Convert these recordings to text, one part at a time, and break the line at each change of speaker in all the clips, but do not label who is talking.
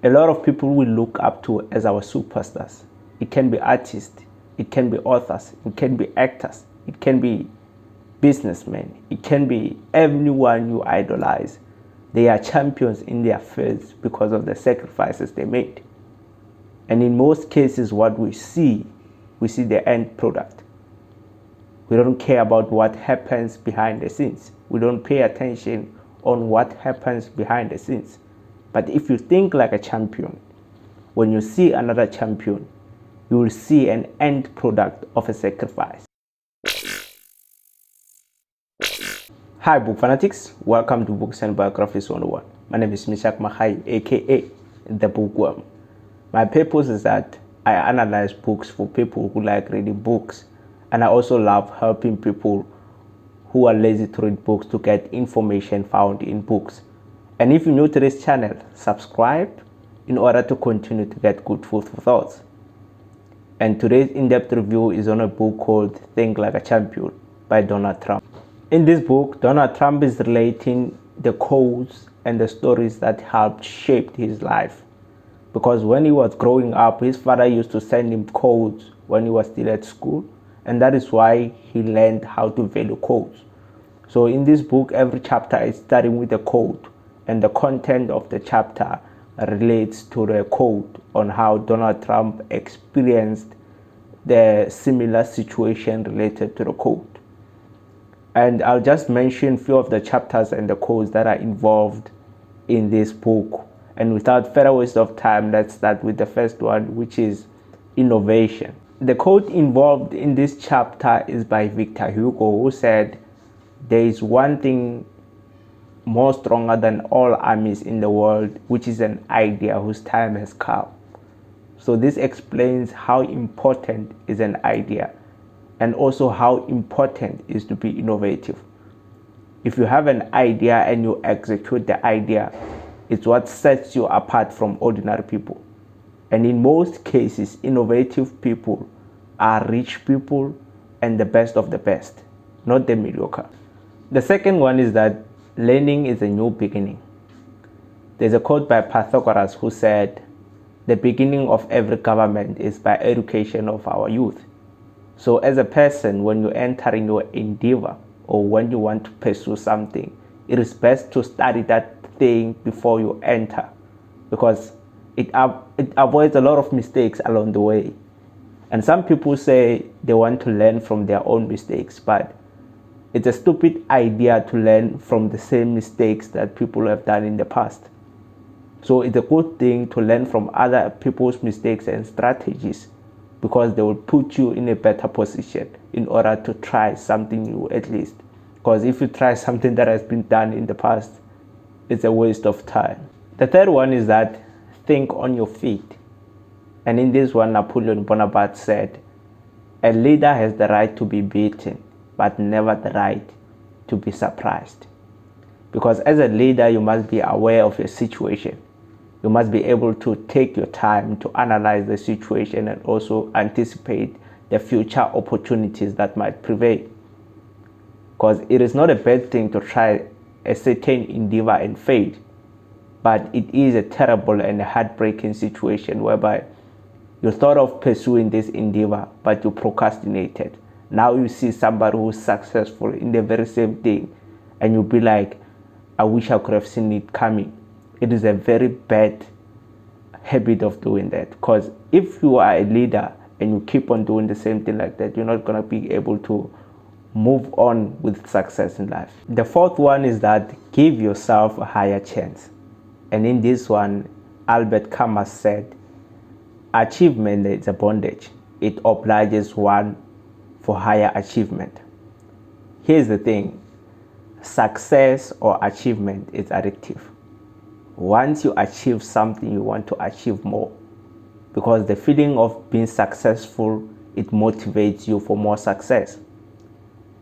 a lot of people we look up to as our superstars. It can be artists, it can be authors, it can be actors, it can be businessmen, it can be everyone you idolize. They are champions in their fields because of the sacrifices they made. And in most cases, what we see the end product. We don't care about what happens behind the scenes. We don't pay attention on what happens behind the scenes. But if you think like a champion, when you see another champion, you will see an end product of a sacrifice. Hi book fanatics, welcome to Books and Biographies 101. My name is Mishak Mahai, aka The Bookworm. My purpose is that I analyze books for people who like reading books, and I also love helping people who are lazy to read books to get information found in books. And if you're new to this channel, subscribe in order to continue to get good food for thoughts. And today's in-depth review is on a book called Think Like a Champion by Donald Trump. In this book, Donald Trump is relating the quotes and the stories that helped shape his life. Because when he was growing up, his father used to send him quotes when he was still at school. And that is why he learned how to value quotes. So in this book, every chapter is starting with a quote. And the content of the chapter relates to the quote on how Donald Trump experienced the similar situation related to the quote. And I'll just mention a few of the chapters and the quotes that are involved in this book. And without further waste of time, let's start with the first one, which is innovation. The quote involved in this chapter is by Victor Hugo, who said, "There is one thing more stronger than all armies in the world, which is an idea whose time has come." So this explains how important is an idea, and also how important is to be innovative. If you have an idea and you execute the idea, it's what sets you apart from ordinary people. And in most cases, innovative people are rich people and the best of the best, not the mediocre. The second one is that learning is a new beginning. There's a quote by Pythagoras who said, "The beginning of every government is by education of our youth." So as a person, when you enter in your endeavor or when you want to pursue something, it is best to study that thing before you enter, because it avoids a lot of mistakes along the way. And some people say they want to learn from their own mistakes, but it's a stupid idea to learn from the same mistakes that people have done in the past. So it's a good thing to learn from other people's mistakes and strategies, because they will put you in a better position in order to try something new at least. Because if you try something that has been done in the past, it's a waste of time. The third one is that think on your feet. And in this one, Napoleon Bonaparte said, "A leader has the right to be beaten, but never the right to be surprised." Because as a leader, you must be aware of your situation. You must be able to take your time to analyze the situation and also anticipate the future opportunities that might prevail. Because it is not a bad thing to try a certain endeavor and fail, but it is a terrible and a heartbreaking situation whereby you thought of pursuing this endeavor, but you procrastinated. Now you see somebody who's successful in the very same thing, and you'll be like, "I wish I could have seen it coming." It is a very bad habit of doing that, because if you are a leader and you keep on doing the same thing like that, you're not going to be able to move on with success in life. The fourth one is that give yourself a higher chance. And in this one, Albert Camus said, "Achievement is a bondage. It obliges one for higher achievement." Here's the thing, success or achievement is addictive. Once you achieve something, you want to achieve more, because the feeling of being successful, it motivates you for more success.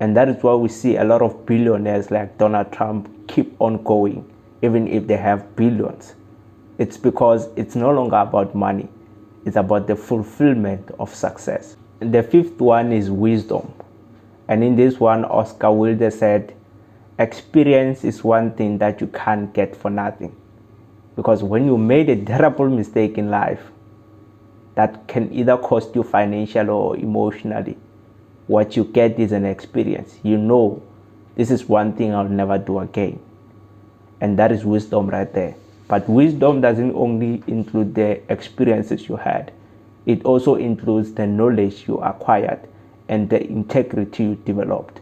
And that is why we see a lot of billionaires like Donald Trump keep on going, even if they have billions. It's because it's no longer about money. It's about the fulfillment of success. And the fifth one is wisdom. And in this one, Oscar Wilde said, "Experience is one thing that you can't get for nothing." Because when you made a terrible mistake in life, that can either cost you financially or emotionally, what you get is an experience. You know, this is one thing I'll never do again. And that is wisdom right there. But wisdom doesn't only include the experiences you had. It also includes the knowledge you acquired and the integrity you developed.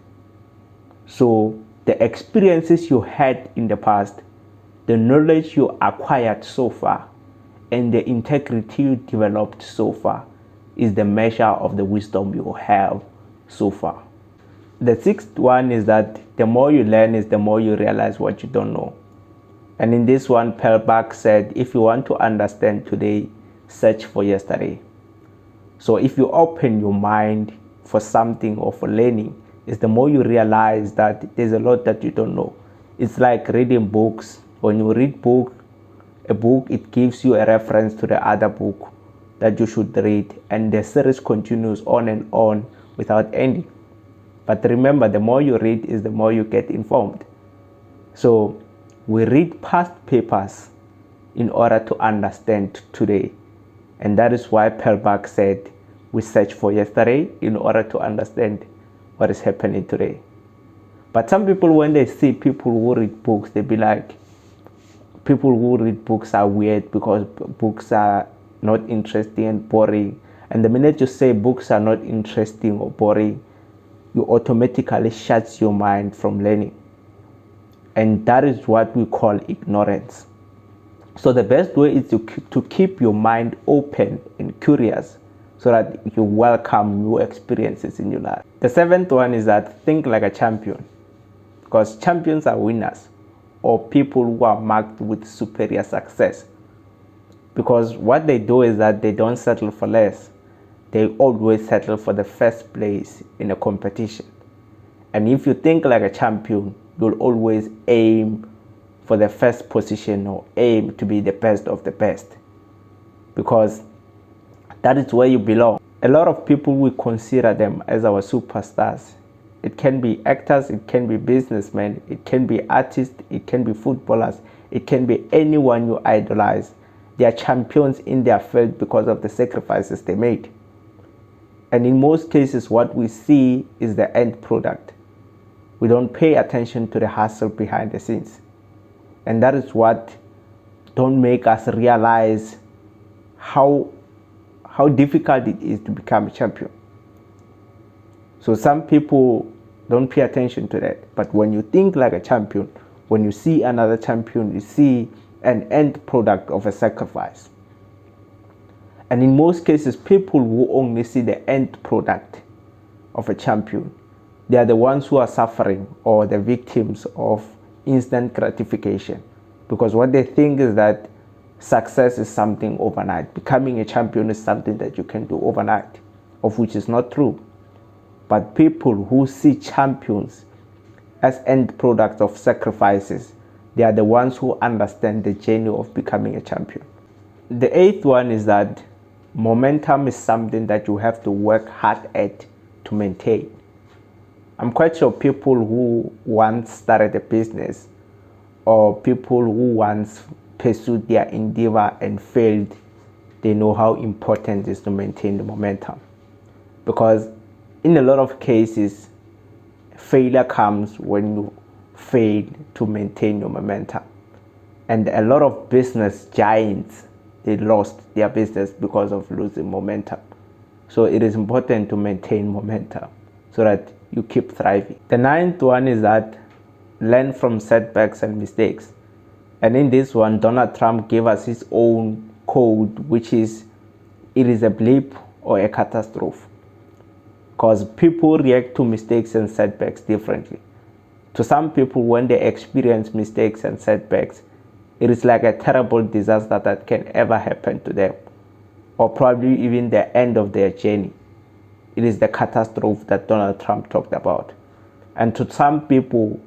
So the experiences you had in the past, the knowledge you acquired so far, and the integrity you developed so far is the measure of the wisdom you have so far. The sixth one is that the more you learn is the more you realize what you don't know. And in this one, Perlbach said, if you want to understand today, search for yesterday. So if you open your mind for something or for learning, is the more you realize that there's a lot that you don't know. It's like reading books. When you read a book, it gives you a reference to the other book that you should read, and the series continues on and on without ending. But remember, the more you read is the more you get informed. So we read past papers in order to understand today. And that is why Perlbach said we search for yesterday in order to understand what is happening today. But some people, when they see people who read books, they be like, people who read books are weird because books are not interesting and boring. And the minute you say books are not interesting or boring, you automatically shut your mind from learning. And that is what we call ignorance. So the best way is to keep your mind open and curious so that you welcome new experiences in your life. The seventh one is that think like a champion, because champions are winners or people who are marked with superior success. Because what they do is that they don't settle for less. They always settle for the first place in a competition. And if you think like a champion, you'll always aim for the first position or aim to be the best of the best, because that is where you belong. A lot of people, we consider them as our superstars. It can be actors, it can be businessmen, it can be artists, it can be footballers, it can be anyone you idolize. They are champions in their field because of the sacrifices they made. And in most cases, what we see is the end product. We don't pay attention to the hustle behind the scenes. And that is what don't make us realize how difficult it is to become a champion. So some people don't pay attention to that. But when you think like a champion, when you see another champion, you see an end product of a sacrifice. And in most cases, people who only see the end product of a champion, they are the ones who are suffering or the victims of instant gratification, because what they think is that success is something overnight. Becoming a champion is something that you can do overnight, of which is not true. But people who see champions as end products of sacrifices, they are the ones who understand the journey of becoming a champion. The eighth one is that momentum is something that you have to work hard at to maintain. I'm quite sure people who once started a business or people who once pursued their endeavor and failed, they know how important it is to maintain the momentum. Because in a lot of cases, failure comes when you fail to maintain your momentum. And a lot of business giants, they lost their business because of losing momentum. So it is important to maintain momentum so that you keep thriving. The ninth one is that learn from setbacks and mistakes. And in this one, Donald Trump gave us his own code, which is, it is a blip or a catastrophe. Because people react to mistakes and setbacks differently. To some people, when they experience mistakes and setbacks, it is like a terrible disaster that can ever happen to them, or probably even the end of their journey. It is the catastrophe that Donald Trump talked about. And to some people,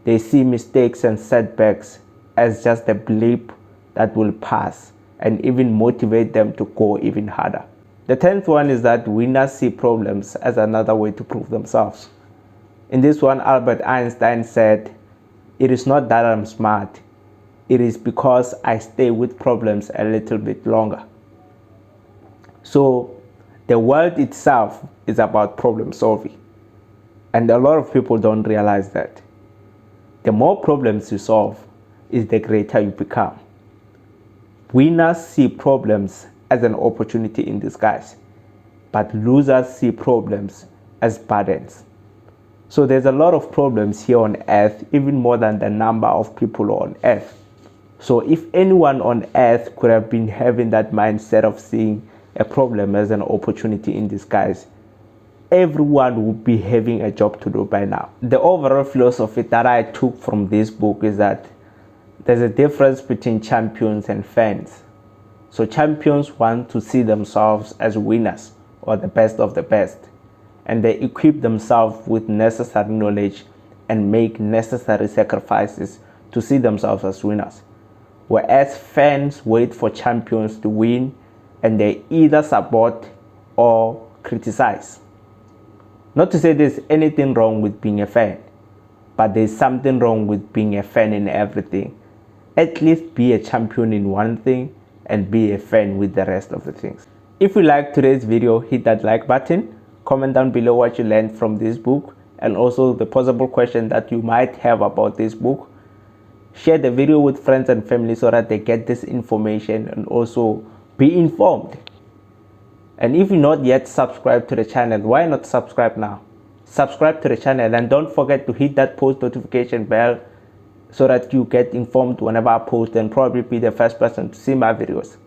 they see mistakes and setbacks as just a blip that will pass and even motivate them to go even harder. The 10th one is that winners see problems as another way to prove themselves. In this one, Albert Einstein said, "It is not that I'm smart, it is because I stay with problems a little bit longer. So the world itself is about problem solving. And a lot of people don't realize that. The more problems you solve is the greater you become. Winners see problems as an opportunity in disguise, but losers see problems as burdens. So there's a lot of problems here on earth, even more than the number of people on earth. So if anyone on earth could have been having that mindset of seeing a problem as an opportunity in disguise, everyone would be having a job to do by now. The overall philosophy that I took from this book is that there's a difference between champions and fans. So champions want to see themselves as winners or the best of the best, and they equip themselves with necessary knowledge and make necessary sacrifices to see themselves as winners. Whereas fans wait for champions to win, and they either support or criticize. Not to say there's anything wrong with being a fan, but there's something wrong with being a fan in everything. At least be a champion in one thing and be a fan with the rest of the things. If you liked today's video, hit that like button, comment down below what you learned from this book, and also the possible question that you might have about this book. Share the video with friends and family so that they get this information and also be informed. And if you're not yet subscribed to the channel, why not subscribe now? Subscribe to the channel, and don't forget to hit that post notification bell so that you get informed whenever I post and probably be the first person to see my videos.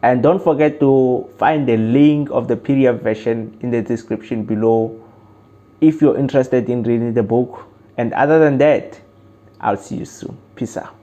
And don't forget to find the link of the PDF version in the description below if you're interested in reading the book. And other than that, I'll see you soon. Peace out.